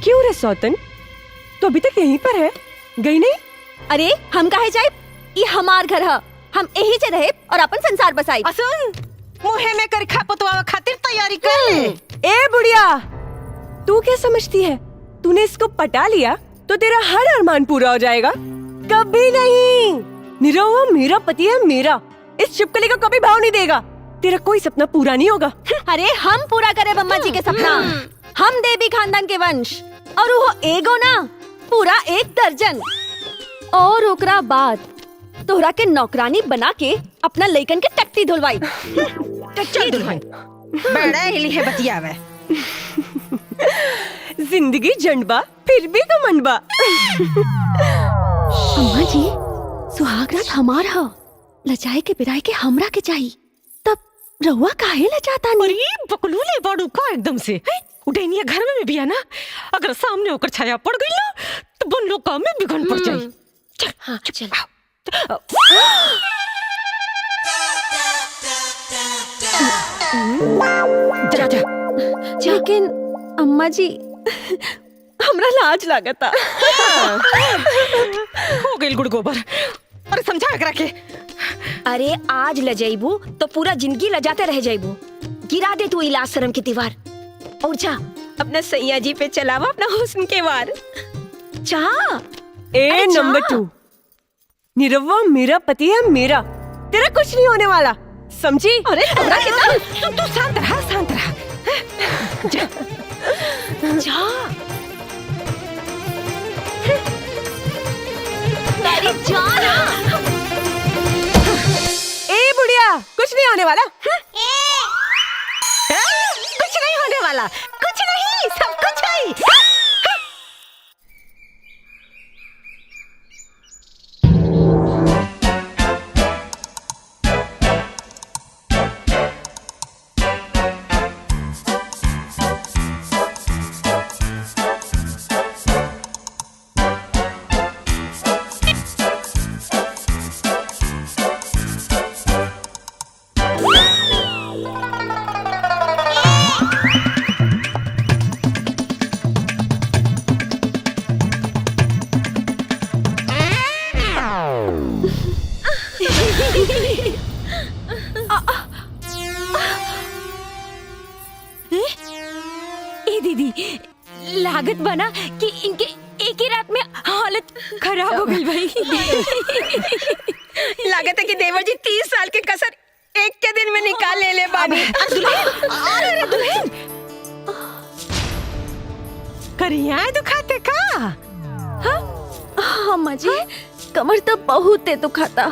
क्यों रे सौतन, तो अभी तक यहीं पर है, गई नहीं? अरे हम काहे जाए, ये हमार घर है, हम यही से रहे और अपन संसार बसाई। सुन, मुहे में कर खपतवा खातिर तैयारी कर ले। ए बुढ़िया, तू क्या समझती है, तूने इसको पटा लिया तो तेरा हर अरमान पूरा हो जाएगा? कभी नहीं। नीरव वो मेरा पति है, मेरा। इस छिपकली को कभी भाव नहीं देगा। तेरा कोई सपना पूरा नहीं होगा। अरे हम पूरा करे अम्मा जी के सपना। हम देवी खानदान के वंश, और वो एगो ना पूरा 1 दर्जन। और ओकरा बाद तोहरा के नौकरानी बना के अपना लइकन के टट्टी धुलवाई। चल दुल्हन, बड़ा हिली है बतियावे। जिंदगी जंडबा फिर भी घमंडबा। अम्मा जी, सुहाग रात हमार ह, लचाए के बिराए के हमरा के चाहिए, तब रहुआ काहे लचाता नहीं? अरे बकलूले बाड़ू का एकदम से उठैनिया घर में भी है ना, अगर सामने होकर छाया पड़ गई ना तो बन लोग काम में बिगड़ पड़ जाए। चल हाँ चल। जा जा। लेकिन अम्मा जी, हमरा लाज लागता। हो गई गुड़ गोबर। अरे समझा के रखे। अरे आज लजाइबू तो पूरा जिंदगी लजाते रह जाइबू। गिरा दे तू इलाज शर्म की दीवार और जा अपना सैया जी पे चलावा अपना हुस्न के वार। जा। ए नंबर 2, नीरवा मेरा पति है, मेरा। तेरा कुछ नहीं होने वाला, समझी? अरे तू शांत रहा, शांत रहा। जा जा। मेरी जान। ए बुढ़िया, कुछ नहीं होने वाला। कुछ नहीं होने वाला, कुछ नहीं, सब कुछ है। ए दीदी, लागत बना कि इनके एक ही रात में हालत खराब हो गई भाई। लागत है कि देवर जी 30 साल के कसर एक के दिन में निकाल ले बाबी। अरे दुल्हन, करिया दुखाते का? हाँ अम्मा जी, कमर तो बहुत दुखाता।